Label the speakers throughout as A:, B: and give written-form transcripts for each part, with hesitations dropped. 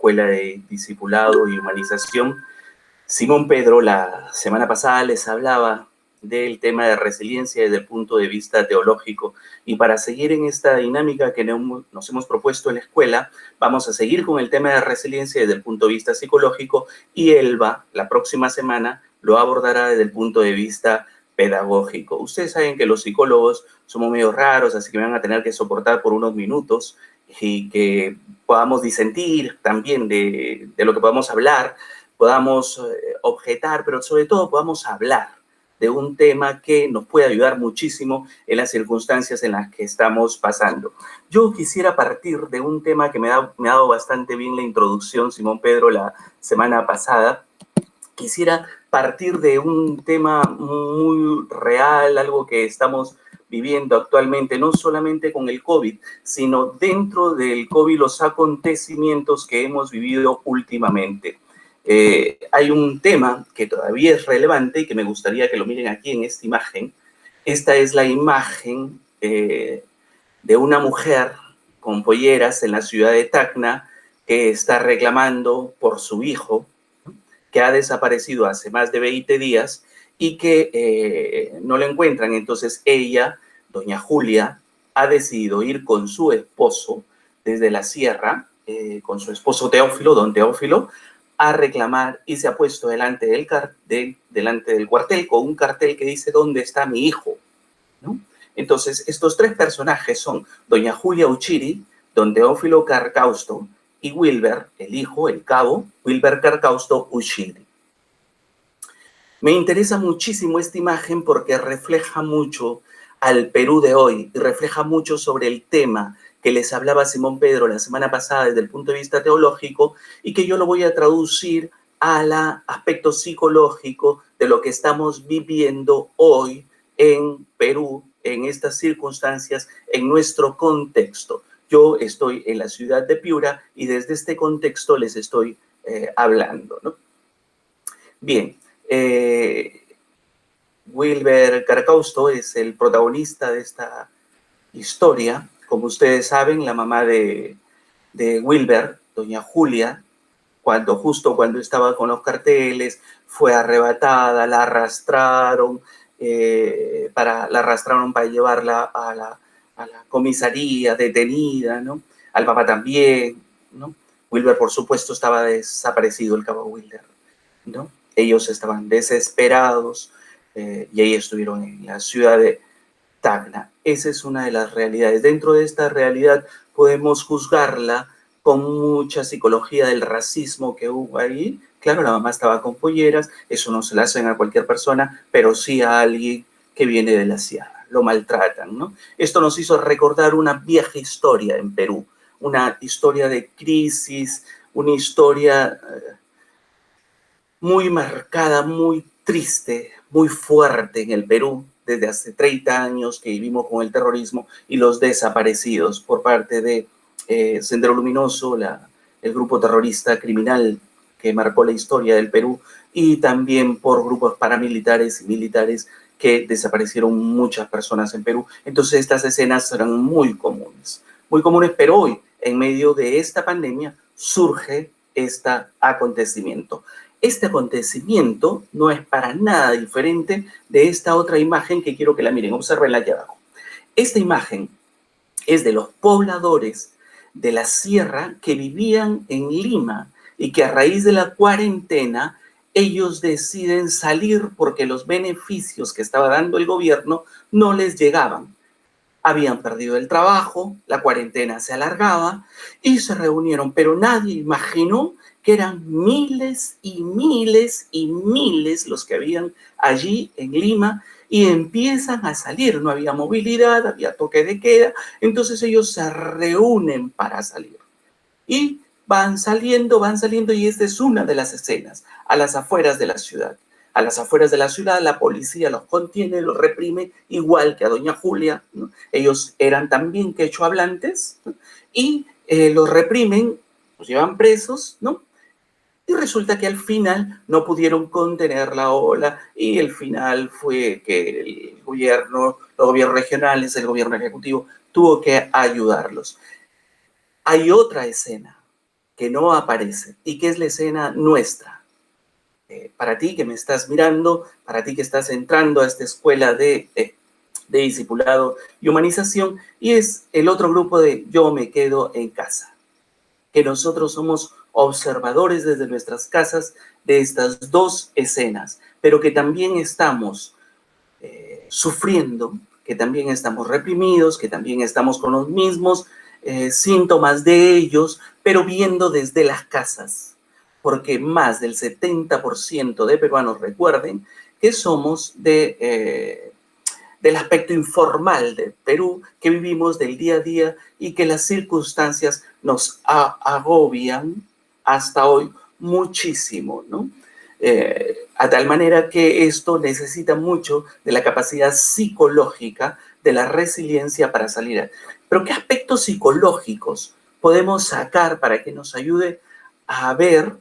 A: Escuela de Discipulado y Humanización. Simón Pedro la semana pasada les hablaba del tema de resiliencia desde el punto de vista teológico, y para seguir en esta dinámica que nos hemos propuesto en la escuela, vamos a seguir con el tema de resiliencia desde el punto de vista psicológico, y Elba la próxima semana lo abordará desde el punto de vista pedagógico. Ustedes saben que los psicólogos somos medio raros, así que me van a tener que soportar por unos minutos y que podamos disentir también de lo que podamos hablar, podamos objetar, pero sobre todo podamos hablar de un tema que nos puede ayudar muchísimo en las circunstancias en las que estamos pasando. Yo quisiera partir de un tema que me ha dado bastante bien la introducción Simón Pedro la semana pasada. Quisiera partir de un tema muy real, algo que estamos viviendo actualmente, no solamente con el COVID, sino dentro del COVID, los acontecimientos que hemos vivido últimamente. Hay un tema que todavía es relevante y que me gustaría que lo miren aquí en esta imagen. Esta es la imagen de una mujer con polleras en la ciudad de Tacna que está reclamando por su hijo, que ha desaparecido hace más de 20 días y que no lo encuentran. Entonces ella, doña Julia, ha decidido ir con su esposo desde la sierra, con su esposo Teófilo, don Teófilo, a reclamar, y se ha puesto delante del cuartel con un cartel que dice ¿dónde está mi hijo? ¿No? Entonces estos tres personajes son doña Julia Uchiri, don Teófilo Carcausto y Wilber, el hijo, el cabo, Wilber Carcausto Uchiri. Me interesa muchísimo esta imagen porque refleja mucho al Perú de hoy y refleja mucho sobre el tema que les hablaba Simón Pedro la semana pasada desde el punto de vista teológico, y que yo lo voy a traducir al aspecto psicológico de lo que estamos viviendo hoy en Perú, en estas circunstancias, en nuestro contexto. Yo estoy en la ciudad de Piura y desde este contexto les estoy hablando, ¿no? Bien, Wilber Carcausto es el protagonista de esta historia. Como ustedes saben, la mamá de Wilber, doña Julia, justo cuando estaba con los carteles, fue arrebatada, la arrastraron para llevarla a la comisaría, detenida, ¿no? Al papá también, ¿no? Wilber, por supuesto, estaba desaparecido, el cabo Wilber, ¿no? Ellos estaban desesperados y ahí estuvieron en la ciudad de Tacna. Esa es una de las realidades. Dentro de esta realidad podemos juzgarla con mucha psicología del racismo que hubo ahí. Claro, la mamá estaba con polleras, eso no se le hacen a cualquier persona, pero sí a alguien que viene de la sierra, lo maltratan, ¿no? Esto nos hizo recordar una vieja historia en Perú, una historia de crisis, una historia muy marcada, muy triste, muy fuerte en el Perú, desde hace 30 años que vivimos con el terrorismo y los desaparecidos por parte de Sendero Luminoso, el grupo terrorista criminal que marcó la historia del Perú, y también por grupos paramilitares y militares que desaparecieron muchas personas en Perú. Entonces estas escenas eran muy comunes, pero hoy, en medio de esta pandemia, surge este acontecimiento. Este acontecimiento no es para nada diferente de esta otra imagen que quiero que la miren. Obsérvenla allá abajo. Esta imagen es de los pobladores de la sierra que vivían en Lima y que a raíz de la cuarentena ellos deciden salir porque los beneficios que estaba dando el gobierno no les llegaban. Habían perdido el trabajo, la cuarentena se alargaba y se reunieron, pero nadie imaginó que eran miles y miles y miles los que habían allí en Lima, y empiezan a salir. No había movilidad, había toque de queda, entonces ellos se reúnen para salir. Y van saliendo, y esta es una de las escenas, a las afueras de la ciudad. A las afueras de la ciudad, la policía los contiene, los reprime, igual que a doña Julia, ¿no? Ellos eran también quechohablantes, ¿no? Y los reprimen, los llevan presos, ¿no? Y resulta que al final no pudieron contener la ola, y el final fue que el gobierno, los gobiernos regionales, el gobierno ejecutivo, tuvo que ayudarlos. Hay otra escena que no aparece y que es la escena nuestra. Para ti que me estás mirando, para ti que estás entrando a esta escuela de discipulado y humanización, y es el otro grupo de Yo me quedo en casa, que nosotros somos observadores desde nuestras casas de estas dos escenas, pero que también estamos sufriendo, que también estamos reprimidos, que también estamos con los mismos síntomas de ellos, pero viendo desde las casas, porque más del 70% de peruanos, recuerden, que somos del aspecto informal de Perú, que vivimos del día a día y que las circunstancias nos agobian hasta hoy muchísimo, ¿no? A tal manera que esto necesita mucho de la capacidad psicológica, de la resiliencia para salir. Pero ¿qué aspectos psicológicos podemos sacar para que nos ayude a ver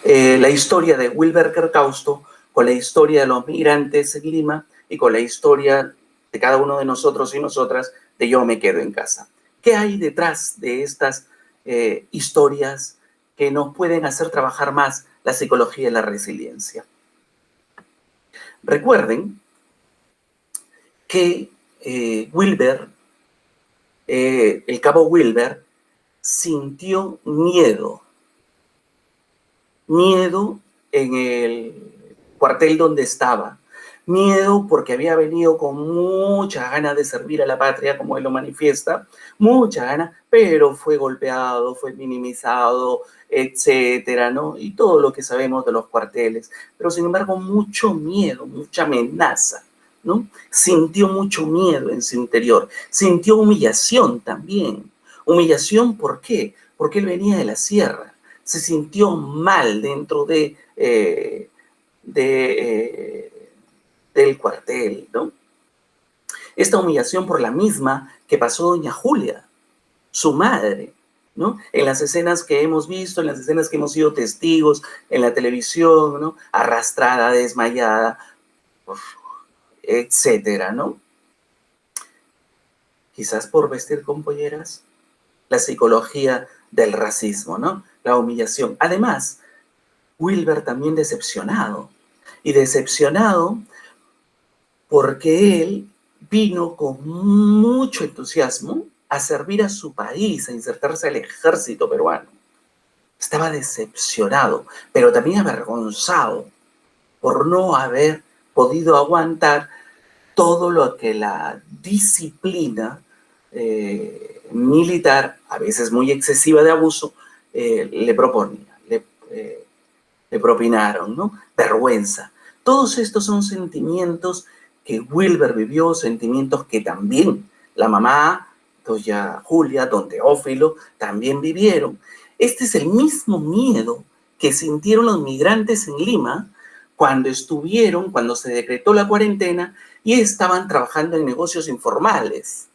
A: la historia de Wilber Kercausto con la historia de los migrantes en Lima y con la historia de cada uno de nosotros y nosotras de Yo me quedo en casa? ¿Qué hay detrás de estas historias que nos pueden hacer trabajar más la psicología y la resiliencia? Recuerden que Wilber, el cabo Wilber, sintió miedo en el cuartel donde estaba, miedo porque había venido con muchas ganas de servir a la patria, como él lo manifiesta, mucha ganas, pero fue golpeado, fue minimizado, etcétera, ¿no? Y todo lo que sabemos de los cuarteles, pero sin embargo mucho miedo, mucha amenaza, ¿no? Sintió mucho miedo en su interior, sintió humillación también. ¿Humillación por qué? Porque él venía de la sierra, se sintió mal dentro del cuartel, ¿no? Esta humillación por la misma que pasó doña Julia, su madre, ¿no? En las escenas que hemos visto, en las escenas que hemos sido testigos en la televisión, ¿no? Arrastrada, desmayada, etcétera, ¿no? Quizás por vestir con polleras, la psicología del racismo, ¿no? La humillación. Además, Wilber también decepcionado, y decepcionado porque él vino con mucho entusiasmo a servir a su país, a insertarse al ejército peruano. Estaba decepcionado, pero también avergonzado por no haber podido aguantar todo lo que la disciplina militar, a veces muy excesiva de abuso, le proponía, le propinaron, ¿no? Vergüenza. Todos estos son sentimientos que Wilber vivió, sentimientos que también la mamá, doña Julia, don Teófilo, también vivieron. Este es el mismo miedo que sintieron los migrantes en Lima cuando se decretó la cuarentena y estaban trabajando en negocios informales.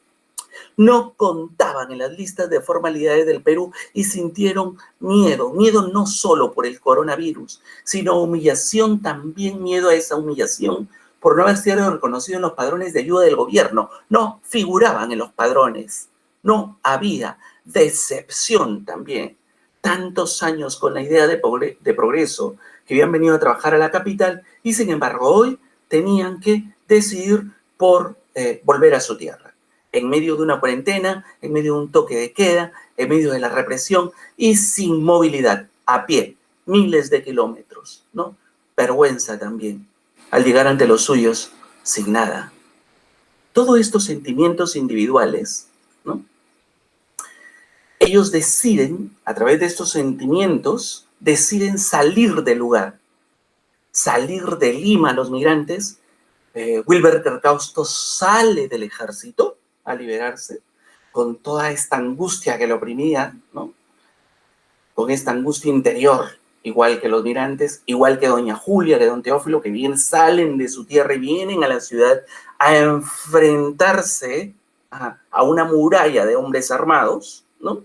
A: No contaban en las listas de formalidades del Perú y sintieron miedo no solo por el coronavirus, sino humillación también, miedo a esa humillación por no haber sido reconocido en los padrones de ayuda del gobierno. No figuraban en los padrones, no había decepción también. Tantos años con la idea de progreso que habían venido a trabajar a la capital y sin embargo hoy tenían que decidir por volver a su tierra en medio de una cuarentena, en medio de un toque de queda, en medio de la represión y sin movilidad, a pie, miles de kilómetros, ¿no? Vergüenza también, al llegar ante los suyos sin nada. Todos estos sentimientos individuales, ¿no? Ellos deciden, a través de estos sentimientos, deciden salir del lugar, salir de Lima, los migrantes. Wilber Kercausto sale del ejército a liberarse, con toda esta angustia que lo oprimía, ¿no? Con esta angustia interior, igual que los migrantes, igual que doña Julia, que don Teófilo, que bien salen de su tierra y vienen a la ciudad a enfrentarse a una muralla de hombres armados, ¿no?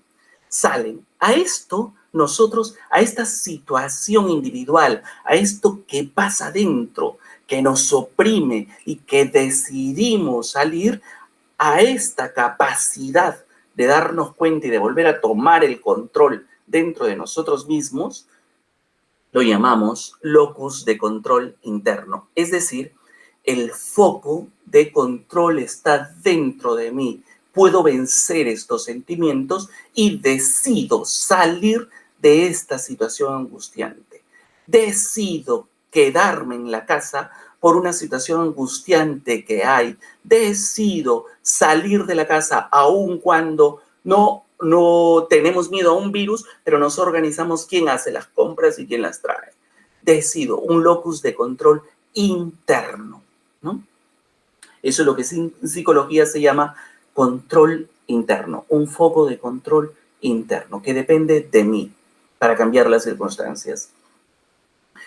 A: Salen. A esto nosotros, a esta situación individual, a esto que pasa dentro, que nos oprime y que decidimos salir, a esta capacidad de darnos cuenta y de volver a tomar el control dentro de nosotros mismos, lo llamamos locus de control interno. Es decir, el foco de control está dentro de mí. Puedo vencer estos sentimientos y decido salir de esta situación angustiante. Decido quedarme en la casa por una situación angustiante que hay. Decido salir de la casa aun cuando no tenemos miedo a un virus, pero nos organizamos quién hace las compras y quién las trae. Decido un locus de control interno, ¿no? Eso es lo que en psicología se llama control interno, un foco de control interno que depende de mí para cambiar las circunstancias.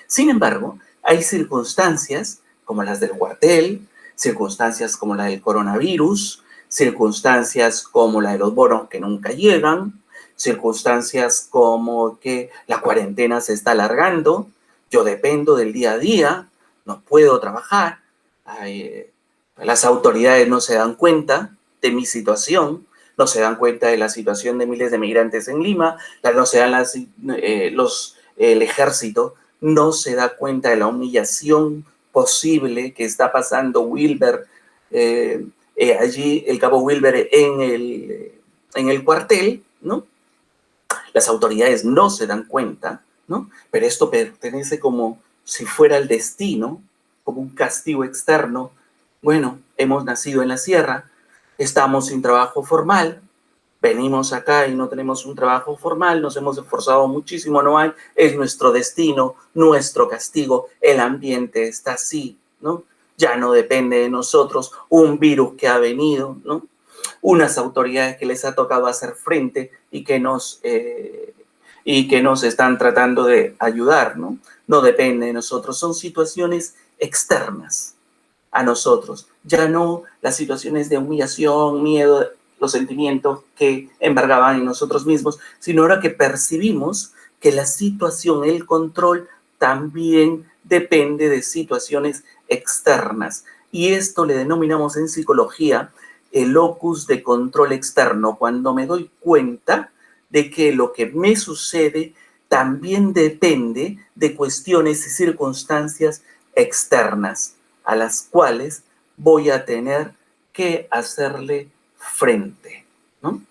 A: Sin embargo, hay circunstancias como las del cuartel, circunstancias como la del coronavirus, circunstancias como la de los bonos que nunca llegan, circunstancias como que la cuarentena se está alargando, yo dependo del día a día, no puedo trabajar, las autoridades no se dan cuenta de mi situación, no se dan cuenta de la situación de miles de migrantes en Lima, no se dan el ejército no se da cuenta de la humillación posible que está pasando Wilber, allí el cabo Wilber en el cuartel, ¿no? Las autoridades no se dan cuenta, ¿no? Pero esto pertenece como si fuera el destino, como un castigo externo. Bueno, hemos nacido en la sierra, estamos sin trabajo formal, venimos acá y no tenemos un trabajo formal, nos hemos esforzado muchísimo, no hay, es nuestro destino, nuestro castigo, el ambiente está así, ¿no? Ya no depende de nosotros un virus que ha venido, ¿no? Unas autoridades que les ha tocado hacer frente y que nos están tratando de ayudar, ¿no? No depende de nosotros, son situaciones externas a nosotros, ya no las situaciones de humillación, miedo, los sentimientos que embargaban en nosotros mismos, sino ahora que percibimos que la situación, el control, también depende de situaciones externas. Y esto le denominamos en psicología el locus de control externo, cuando me doy cuenta de que lo que me sucede también depende de cuestiones y circunstancias externas a las cuales voy a tener que hacerle frente, ¿no?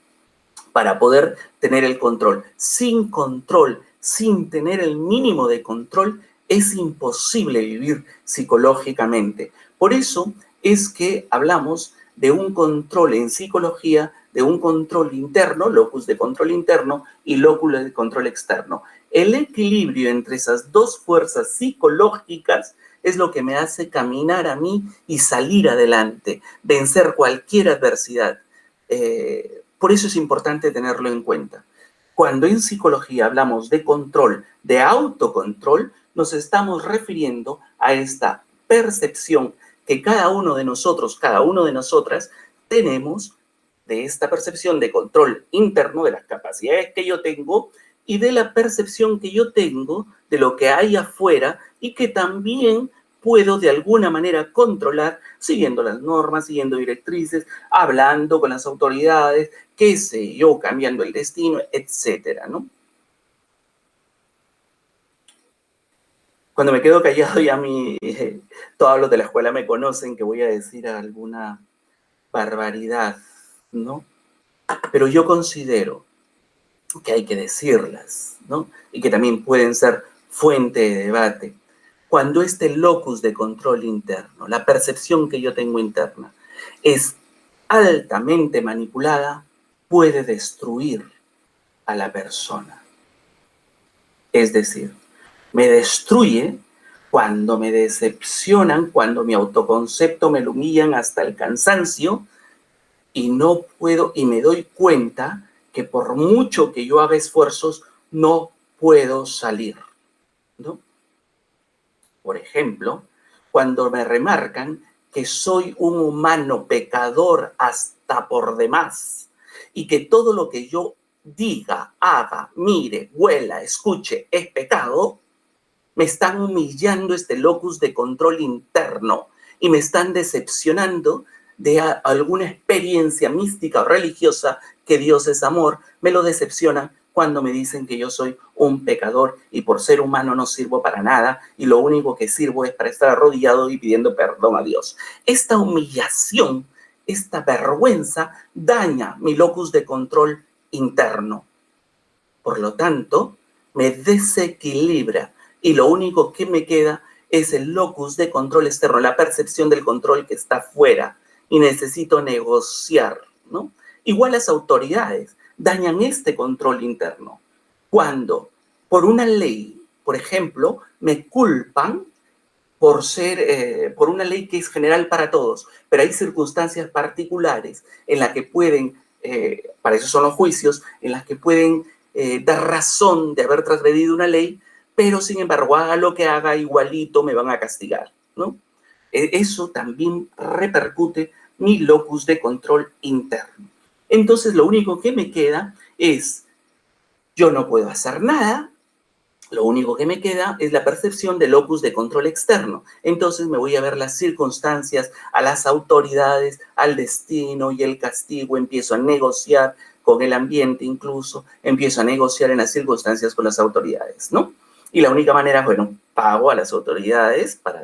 A: Para poder tener el control. Sin control, sin tener el mínimo de control, es imposible vivir psicológicamente. Por eso es que hablamos de un control en psicología, de un control interno, locus de control interno y locus de control externo. El equilibrio entre esas dos fuerzas psicológicas es lo que me hace caminar a mí y salir adelante, vencer cualquier adversidad. Por eso es importante tenerlo en cuenta. Cuando en psicología hablamos de control, de autocontrol, nos estamos refiriendo a esta percepción que cada uno de nosotros, cada uno de nosotras, tenemos de esta percepción de control interno, de las capacidades que yo tengo y de la percepción que yo tengo de lo que hay afuera y que también puedo de alguna manera controlar siguiendo las normas, siguiendo directrices, hablando con las autoridades, qué sé yo, cambiando el destino, etcétera, ¿no? Cuando me quedo callado ya todos los de la escuela me conocen que voy a decir alguna barbaridad, ¿no? Pero yo considero que hay que decirlas, ¿no? Y que también pueden ser fuente de debate. Cuando este locus de control interno, la percepción que yo tengo interna, es altamente manipulada, puede destruir a la persona. Es decir, me destruye cuando me decepcionan, cuando mi autoconcepto me lo humillan hasta el cansancio y no puedo, y me doy cuenta que por mucho que yo haga esfuerzos, no puedo salir, ¿no? Por ejemplo, cuando me remarcan que soy un humano pecador hasta por demás y que todo lo que yo diga, haga, mire, huela, escuche es pecado, me están humillando este locus de control interno y me están decepcionando de alguna experiencia mística o religiosa que Dios es amor, me lo decepcionan cuando me dicen que yo soy un pecador y por ser humano no sirvo para nada y lo único que sirvo es para estar arrodillado y pidiendo perdón a Dios. Esta humillación, esta vergüenza daña mi locus de control interno. Por lo tanto, me desequilibra y lo único que me queda es el locus de control externo, la percepción del control que está fuera y necesito negociar, ¿no? Igual las autoridades dañan este control interno. Cuando por una ley, por ejemplo, me culpan por una ley que es general para todos, pero hay circunstancias particulares en las que pueden, para eso son los juicios, en las que pueden dar razón de haber transgredido una ley, pero sin embargo, haga lo que haga, igualito me van a castigar, ¿no? Eso también repercute mi locus de control interno. Entonces, lo único que me queda es, yo no puedo hacer nada, lo único que me queda es la percepción del locus de control externo. Entonces me voy a ver las circunstancias, a las autoridades, al destino y el castigo. Empiezo a negociar con el ambiente incluso, empiezo a negociar en las circunstancias con las autoridades, ¿no? Y la única manera, bueno, pago a las autoridades para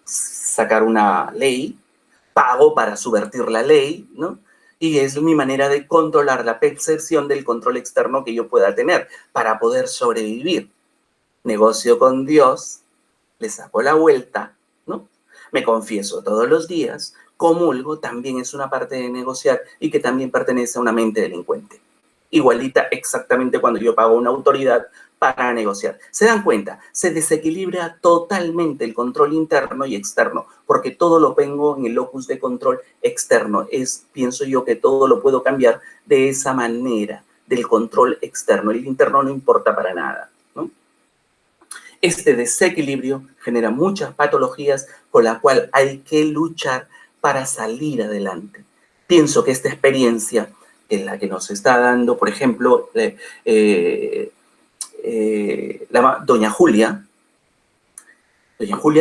A: sacar una ley, pago para subvertir la ley, ¿no? Y es mi manera de controlar la percepción del control externo que yo pueda tener para poder sobrevivir. Negocio con Dios, le saco la vuelta, ¿no? Me confieso todos los días, comulgo, también es una parte de negociar y que también pertenece a una mente delincuente. Igualita exactamente cuando yo pago a una autoridad para negociar. ¿Se dan cuenta? Se desequilibra totalmente el control interno y externo, porque todo lo pongo en el locus de control externo. Pienso yo que todo lo puedo cambiar de esa manera, del control externo. El interno no importa para nada, ¿no? Este desequilibrio genera muchas patologías con las cuales hay que luchar para salir adelante. Pienso que esta experiencia en la que nos está dando, por ejemplo, doña Julia,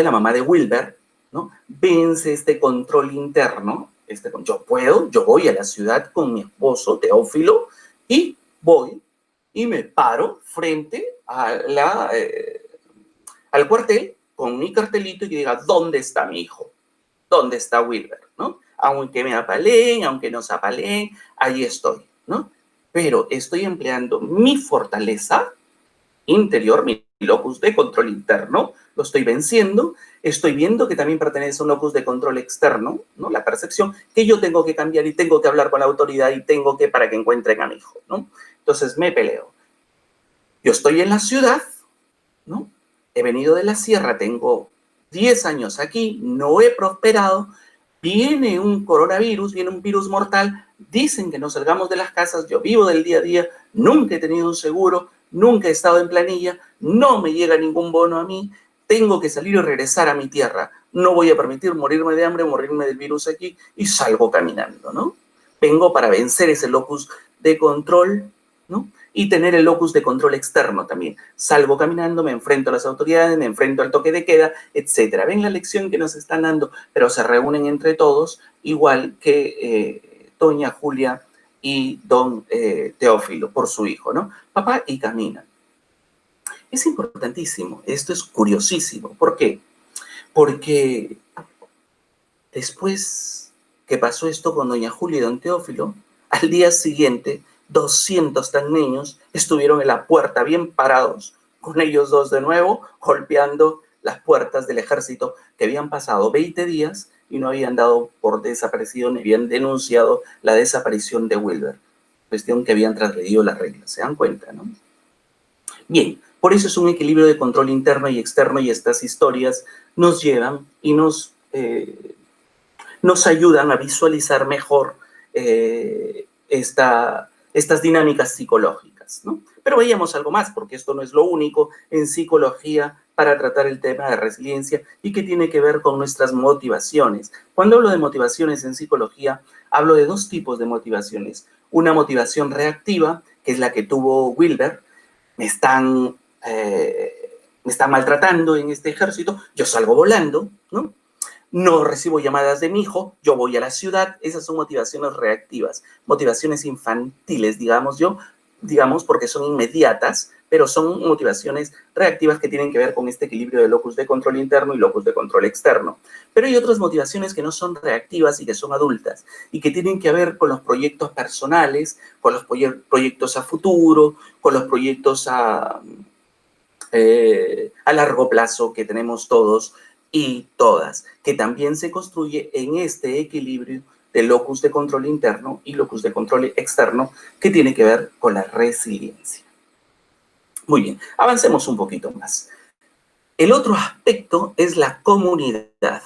A: la mamá de Wilber, ¿no? Vence este control interno, yo puedo, yo voy a la ciudad con mi esposo Teófilo y voy y me paro frente a al cuartel con mi cartelito y que diga, ¿dónde está mi hijo? ¿Dónde está Wilber? ¿No? Aunque me apaleen, aunque nos apaleen, ahí estoy, ¿no? Pero estoy empleando mi fortaleza interior, mi locus de control interno, lo estoy venciendo, estoy viendo que también pertenece a un locus de control externo, ¿no? La percepción que yo tengo que cambiar y tengo que hablar con la autoridad y tengo que para que encuentren a mi hijo, ¿no? Entonces me peleo. Yo estoy en la ciudad, ¿no? He venido de la sierra, tengo 10 años aquí, no he prosperado, viene un coronavirus, viene un virus mortal, dicen que no salgamos de las casas, yo vivo del día a día, nunca he tenido un seguro, nunca he estado en planilla, no me llega ningún bono a mí, tengo que salir y regresar a mi tierra, no voy a permitir morirme de hambre, morirme del virus aquí y salgo caminando, ¿no? Vengo para vencer ese locus de control, ¿no? Y tener el locus de control externo también. Salgo caminando, me enfrento a las autoridades, me enfrento al toque de queda, etcétera. Ven la lección que nos están dando, pero se reúnen entre todos, igual que doña Julia y don Teófilo, por su hijo, ¿no? Papá, y caminan. Es importantísimo, esto es curiosísimo. ¿Por qué? Porque después que pasó esto con doña Julia y don Teófilo, al día siguiente 200 tan niños estuvieron en la puerta bien parados, con ellos dos de nuevo, golpeando las puertas del ejército que habían pasado 20 días y no habían dado por desaparecido ni habían denunciado la desaparición de Wilber, cuestión que habían transgredido las reglas. ¿Se dan cuenta, no? Bien, por eso es un equilibrio de control interno y externo y estas historias nos llevan y nos ayudan a visualizar mejor estas dinámicas psicológicas, ¿no? Pero veíamos algo más, porque esto no es lo único en psicología para tratar el tema de resiliencia y que tiene que ver con nuestras motivaciones. Cuando hablo de motivaciones en psicología, hablo de dos tipos de motivaciones. Una motivación reactiva, que es la que tuvo Wilber, me están maltratando en este ejército, yo salgo volando, ¿no? no recibo llamadas de mi hijo, yo voy a la ciudad. Esas son motivaciones reactivas, motivaciones infantiles, digamos, porque son inmediatas, pero son motivaciones reactivas que tienen que ver con este equilibrio de locus de control interno y locus de control externo. Pero hay otras motivaciones que no son reactivas y que son adultas y que tienen que ver con los proyectos personales, con los proyectos a futuro, con los proyectos a largo plazo que tenemos todos y todas, que también se construye en este equilibrio de locus de control interno y locus de control externo, que tiene que ver con la resiliencia. Muy bien, avancemos un poquito más. El otro aspecto es la comunidad.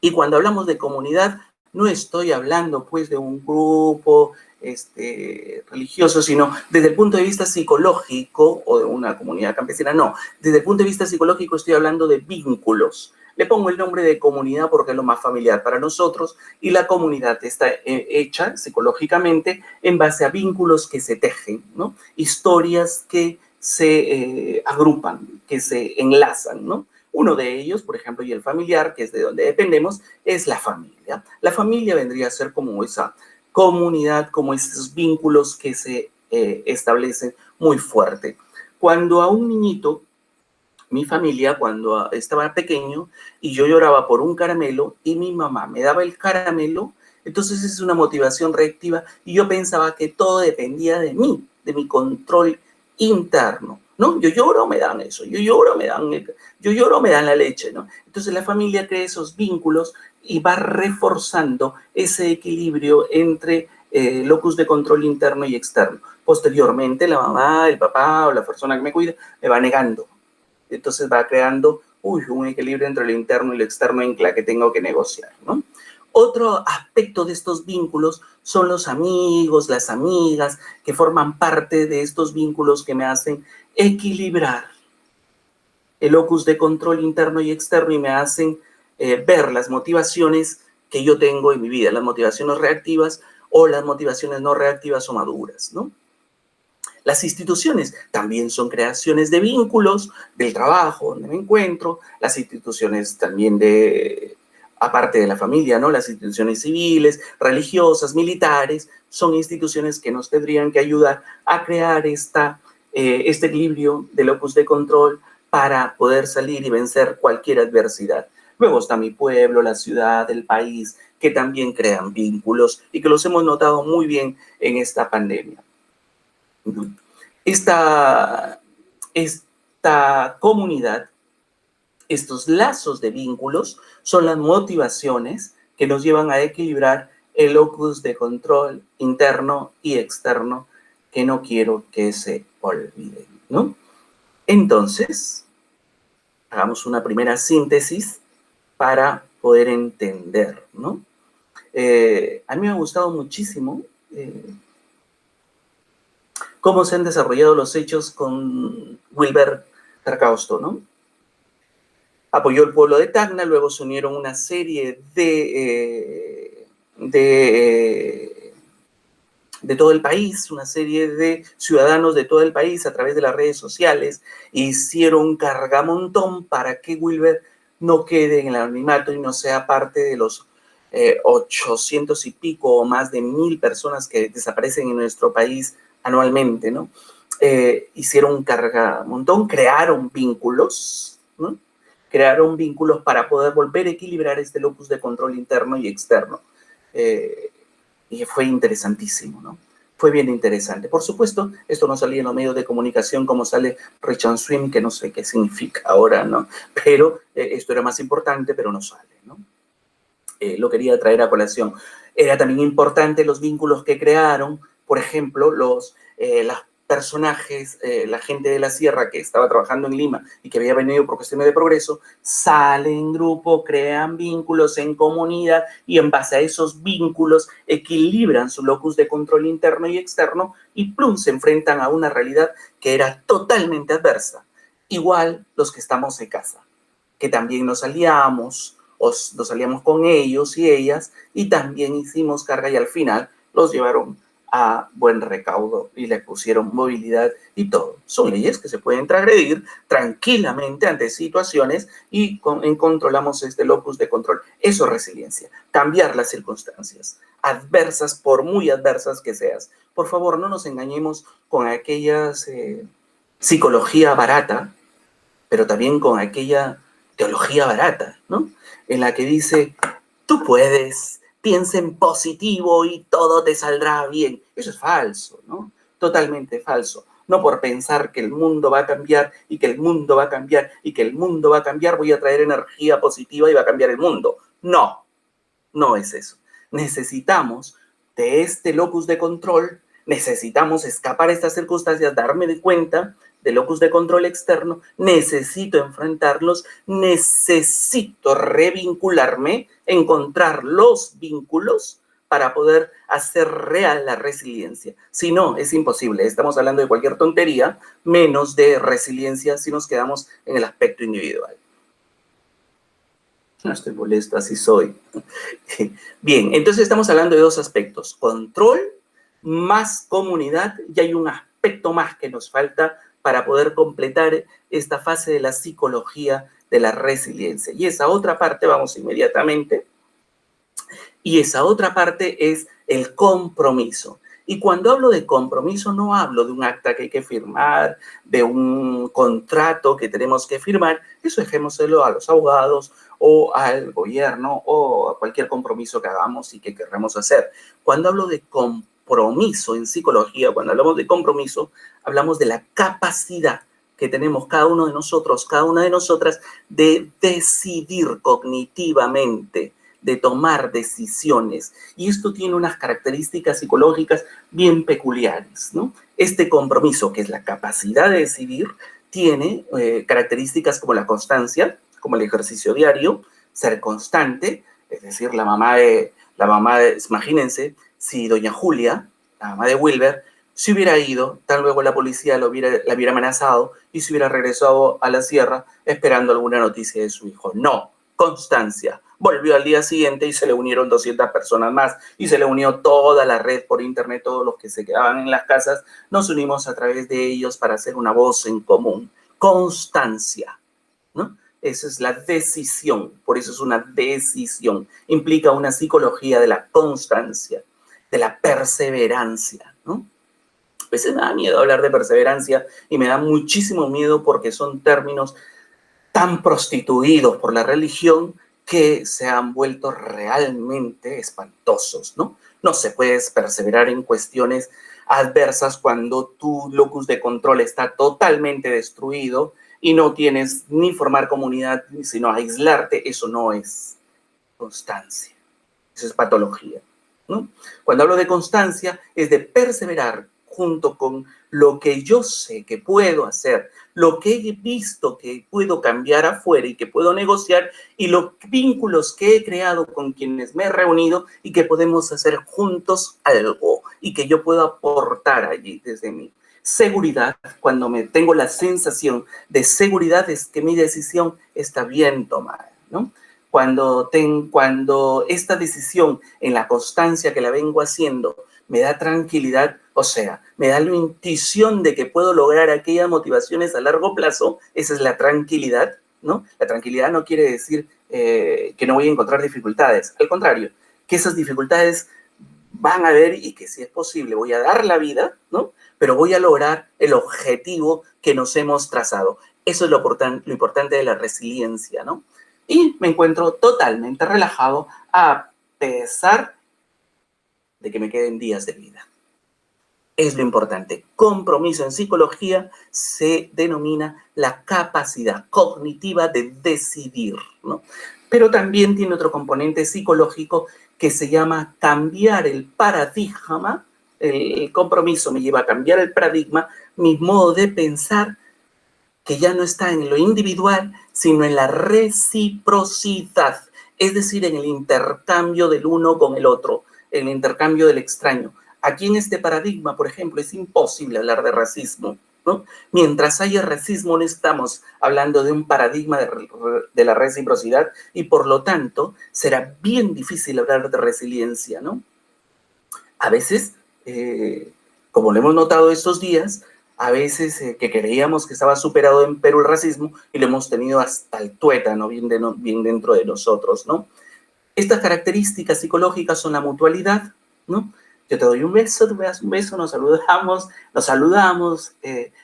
A: Y cuando hablamos de comunidad, no estoy hablando pues de un grupo religioso, sino desde el punto de vista psicológico o de una comunidad campesina, no. Desde el punto de vista psicológico estoy hablando de vínculos. Le pongo el nombre de comunidad porque es lo más familiar para nosotros y la comunidad está hecha psicológicamente en base a vínculos que se tejen, ¿no? Historias que se agrupan, que se enlazan, ¿no? Uno de ellos, por ejemplo, y el familiar, que es de donde dependemos, es la familia. La familia vendría a ser como esa comunidad, como esos vínculos que se establecen muy fuerte. Cuando a un niñito, mi familia, cuando estaba pequeño y yo lloraba por un caramelo y mi mamá me daba el caramelo, entonces es una motivación reactiva y yo pensaba que todo dependía de mí, de mi control interno, ¿no? Yo lloro, me dan eso, yo lloro, me dan la leche, ¿no? Entonces la familia crea esos vínculos y va reforzando ese equilibrio entre locus de control interno y externo. Posteriormente la mamá, el papá o la persona que me cuida me va negando. Entonces va creando un equilibrio entre lo interno y lo externo en la que tengo que negociar, ¿no? Otro aspecto de estos vínculos son los amigos, las amigas, que forman parte de estos vínculos que me hacen equilibrar el locus de control interno y externo y me hacen ver las motivaciones que yo tengo en mi vida, las motivaciones reactivas o las motivaciones no reactivas o maduras, ¿no? Las instituciones también son creaciones de vínculos, del trabajo donde me encuentro, las instituciones también aparte de la familia, ¿no? Las instituciones civiles, religiosas, militares, son instituciones que nos tendrían que ayudar a crear este equilibrio de locus de control para poder salir y vencer cualquier adversidad. Luego está mi pueblo, la ciudad, el país, que también crean vínculos y que los hemos notado muy bien en esta pandemia. Esta comunidad, estos lazos de vínculos, son las motivaciones que nos llevan a equilibrar el locus de control interno y externo que no quiero que se olviden, ¿no? Entonces, hagamos una primera síntesis para poder entender, ¿no? A mí me ha gustado muchísimo cómo se han desarrollado los hechos con Wilber Tarcausto, ¿no? Apoyó el pueblo de Tacna, luego se unieron una serie de todo el país, una serie de ciudadanos de todo el país a través de las redes sociales, hicieron cargamontón para que Wilber no quede en el anonimato y no sea parte de los 800 y pico o más de 1000 personas que desaparecen en nuestro país anualmente, ¿no? Hicieron cargamontón, crearon vínculos, ¿no? Crearon vínculos para poder volver a equilibrar este locus de control interno y externo. Y fue interesantísimo, ¿no? Fue bien interesante. Por supuesto, esto no salía en los medios de comunicación como sale Richard Swim, que no sé qué significa ahora, ¿no? Pero esto era más importante, pero no sale, ¿no? Lo quería traer a colación. Era también importante los vínculos que crearon, por ejemplo, los personajes, la gente de la sierra que estaba trabajando en Lima y que había venido por cuestiones de progreso, salen en grupo, crean vínculos en comunidad y en base a esos vínculos equilibran su locus de control interno y externo y plum, se enfrentan a una realidad que era totalmente adversa. Igual los que estamos en casa, que también nos salíamos con ellos y ellas y también hicimos carga y al final los llevaron a buen recaudo y le pusieron movilidad y todo. Son leyes que se pueden transgredir tranquilamente ante situaciones y controlamos este locus de control. Eso es resiliencia, cambiar las circunstancias, adversas por muy adversas que seas. Por favor, no nos engañemos con aquella psicología barata, pero también con aquella teología barata, ¿no? En la que dice, tú puedes, piensa en positivo y todo te saldrá bien. Eso es falso, ¿no? Totalmente falso. No por pensar que el mundo va a cambiar y que el mundo va a cambiar y que el mundo va a cambiar, voy a traer energía positiva y va a cambiar el mundo. No, no es eso. Necesitamos de este locus de control, necesitamos escapar a estas circunstancias, darme de cuenta del locus de control externo, necesito enfrentarlos, necesito revincularme, encontrar los vínculos para poder hacer real la resiliencia. Si no, es imposible. Estamos hablando de cualquier tontería, menos de resiliencia si nos quedamos en el aspecto individual. No estoy molesto, así soy. Bien, entonces estamos hablando de dos aspectos. Control más comunidad, y hay un aspecto más que nos falta para poder completar esta fase de la psicología de la resiliencia. Y esa otra parte, vamos inmediatamente, y esa otra parte es el compromiso. Y cuando hablo de compromiso, no hablo de un acta que hay que firmar, de un contrato que tenemos que firmar. Eso dejémoselo a los abogados o al gobierno o a cualquier compromiso que hagamos y que querramos hacer. Cuando hablo de compromiso en psicología, cuando hablamos de compromiso, hablamos de la capacidad que tenemos cada uno de nosotros, cada una de nosotras, de decidir cognitivamente, de tomar decisiones. Y esto tiene unas características psicológicas bien peculiares, ¿no? Este compromiso, que es la capacidad de decidir, tiene características como la constancia, como el ejercicio diario, ser constante, es decir, imagínense, si doña Julia, la mamá de Wilber, se hubiera ido, tal luego la policía la hubiera amenazado y se hubiera regresado a la sierra esperando alguna noticia de su hijo. No, constancia. Volvió al día siguiente y se le unieron 200 personas más y se le unió toda la red por internet, todos los que se quedaban en las casas, nos unimos a través de ellos para hacer una voz en común. Constancia, ¿no? Esa es la decisión, por eso es una decisión. Implica una psicología de la constancia, de la perseverancia, ¿no? A veces me da miedo hablar de perseverancia y me da muchísimo miedo porque son términos tan prostituidos por la religión que se han vuelto realmente espantosos, ¿no? No se puede perseverar en cuestiones adversas cuando tu locus de control está totalmente destruido y no tienes ni formar comunidad, sino aislarte. Eso no es constancia, eso es patología, ¿no? Cuando hablo de constancia es de perseverar junto con lo que yo sé que puedo hacer, lo que he visto que puedo cambiar afuera y que puedo negociar, y los vínculos que he creado con quienes me he reunido y que podemos hacer juntos algo y que yo puedo aportar allí desde mí. Seguridad, cuando tengo la sensación de seguridad, es que mi decisión está bien tomada, ¿no? Cuando esta decisión en la constancia que la vengo haciendo me da tranquilidad, o sea, me da la intuición de que puedo lograr aquellas motivaciones a largo plazo, esa es la tranquilidad, ¿no? La tranquilidad no quiere decir que no voy a encontrar dificultades, al contrario, que esas dificultades van a haber y que si es posible voy a dar la vida, ¿no? Pero voy a lograr el objetivo que nos hemos trazado. Eso es lo importante de la resiliencia, ¿no? Y me encuentro totalmente relajado a pesar de que me queden días de vida. Es lo importante. Compromiso en psicología se denomina la capacidad cognitiva de decidir, ¿no? Pero también tiene otro componente psicológico que se llama cambiar el paradigma. El compromiso me lleva a cambiar el paradigma, mi modo de pensar, que ya no está en lo individual, sino en la reciprocidad, es decir, en el intercambio del uno con el otro, en el intercambio del extraño. Aquí en este paradigma, por ejemplo, es imposible hablar de racismo, ¿no? Mientras haya racismo, no estamos hablando de un paradigma de la reciprocidad y por lo tanto será bien difícil hablar de resiliencia, ¿no? A veces como lo hemos notado estos días, a veces que creíamos que estaba superado en Perú el racismo y lo hemos tenido hasta el tuétano, bien dentro de nosotros, ¿no? Estas características psicológicas son la mutualidad, ¿no? Yo te doy un beso, tú me das un beso, nos saludamos,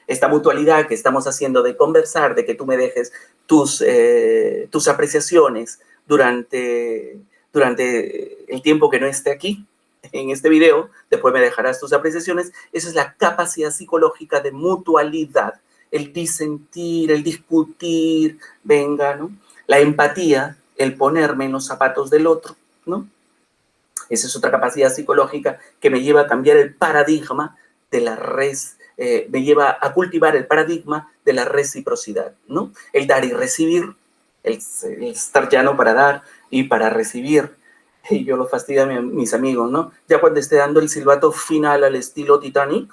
A: esta mutualidad que estamos haciendo de conversar, de que tú me dejes tus apreciaciones durante el tiempo que no esté aquí, en este video, después me dejarás tus apreciaciones. Esa es la capacidad psicológica de mutualidad, el disentir, el discutir, venga, ¿no? La empatía, el ponerme en los zapatos del otro, ¿no? Esa es otra capacidad psicológica que me lleva a cambiar el paradigma de la me lleva a cultivar el paradigma de la reciprocidad, ¿no? El dar y recibir, el estar llano para dar y para recibir. Y yo lo fastidio a mis amigos, ¿no? Ya cuando esté dando el silbato final al estilo Titanic,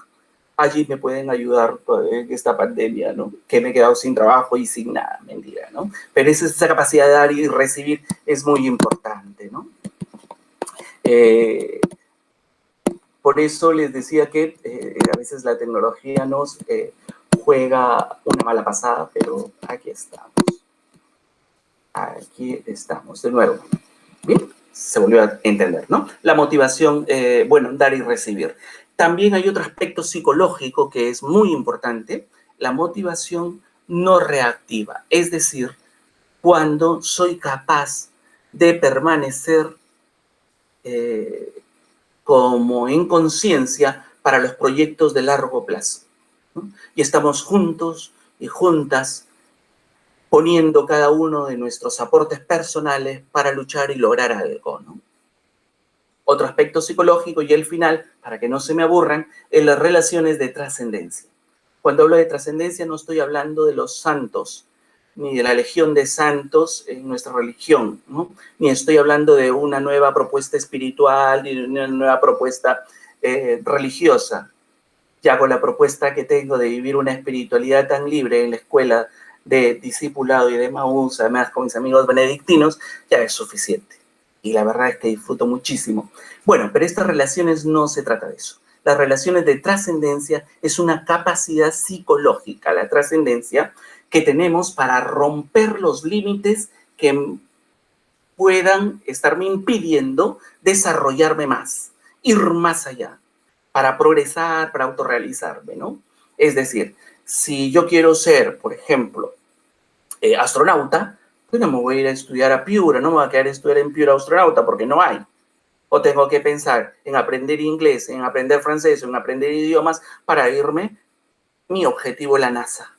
A: allí me pueden ayudar en esta pandemia, ¿no? Que me he quedado sin trabajo y sin nada, mentira, ¿no? Pero esa capacidad de dar y recibir es muy importante, ¿no? Por eso les decía que a veces la tecnología nos juega una mala pasada, pero aquí estamos. Aquí estamos, de nuevo. Bien, se volvió a entender, ¿no? La motivación, bueno, dar y recibir. También hay otro aspecto psicológico que es muy importante, la motivación no reactiva, es decir, cuando soy capaz de permanecer como en conciencia para los proyectos de largo plazo, ¿no? Y estamos juntos y juntas poniendo cada uno de nuestros aportes personales para luchar y lograr algo, ¿no? Otro aspecto psicológico y el final, para que no se me aburran, en las relaciones de trascendencia. Cuando hablo de trascendencia no estoy hablando de los santos, ni de la legión de santos en nuestra religión, ¿no? Ni estoy hablando de una nueva propuesta espiritual, ni de una nueva propuesta religiosa. Ya con la propuesta que tengo de vivir una espiritualidad tan libre en la escuela de discipulado y de Maús, además con mis amigos benedictinos, ya es suficiente. Y la verdad es que disfruto muchísimo. Bueno, pero estas relaciones no se trata de eso. Las relaciones de trascendencia es una capacidad psicológica, la trascendencia que tenemos para romper los límites que puedan estarme impidiendo desarrollarme más, ir más allá, para progresar, para autorrealizarme, ¿no? Es decir, si yo quiero ser, por ejemplo, astronauta, pues no me voy a ir a estudiar a Piura, no me voy a quedar a estudiar en Piura astronauta porque no hay. O tengo que pensar en aprender inglés, en aprender francés, en aprender idiomas para irme, mi objetivo es la NASA.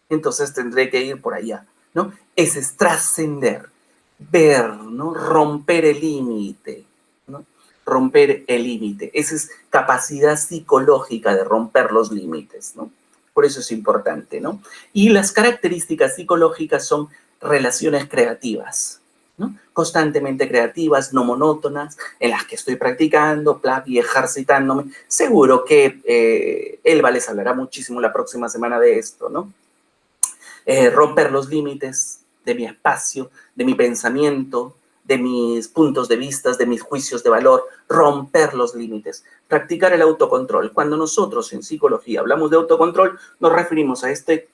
A: Entonces tendré que ir por allá, ¿no? Ese es trascender, ver, ¿no? Romper el límite, ¿no? Romper el límite. Esa es capacidad psicológica de romper los límites, ¿no? Por eso es importante, ¿no? Y las características psicológicas son relaciones creativas, ¿no? Constantemente creativas, no monótonas, en las que estoy practicando, y ejercitándome. Seguro que Elba les hablará muchísimo la próxima semana de esto, ¿no? Romper los límites de mi espacio, de mi pensamiento, de mis puntos de vista, de mis juicios de valor, romper los límites, practicar el autocontrol. Cuando nosotros en psicología hablamos de autocontrol, nos referimos a este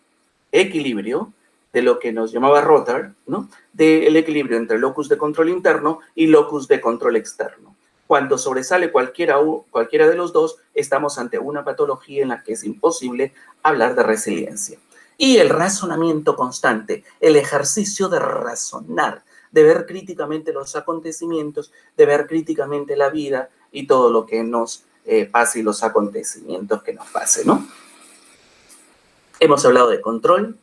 A: equilibrio de lo que nos llamaba Rotter, ¿no? Del equilibrio entre locus de control interno y locus de control externo. Cuando sobresale cualquiera de los dos, estamos ante una patología en la que es imposible hablar de resiliencia. Y el razonamiento constante, el ejercicio de razonar, de ver críticamente los acontecimientos, de ver críticamente la vida y todo lo que nos pase y los acontecimientos que nos pase, ¿no? Hemos hablado de control,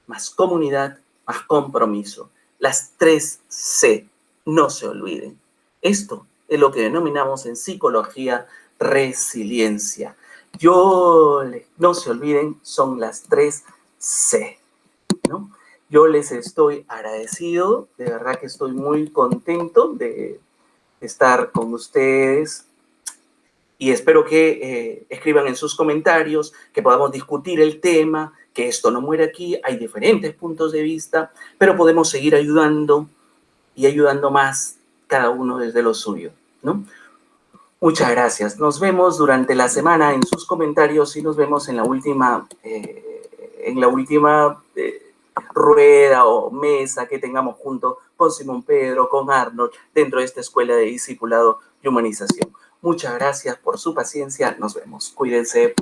A: más comunidad, más compromiso. Las 3 C, no se olviden. Esto es lo que denominamos en psicología resiliencia. No se olviden, son las 3 C, ¿no? Yo les estoy agradecido, de verdad que estoy muy contento de estar con ustedes y espero que escriban en sus comentarios, que podamos discutir el tema, que esto no muere aquí, hay diferentes puntos de vista, pero podemos seguir ayudando y ayudando más cada uno desde lo suyo, ¿no? Muchas gracias. Nos vemos durante la semana en sus comentarios y nos vemos en la última, rueda o mesa que tengamos junto con Simón Pedro, con Arnold, dentro de esta escuela de discipulado y humanización. Muchas gracias por su paciencia. Nos vemos. Cuídense.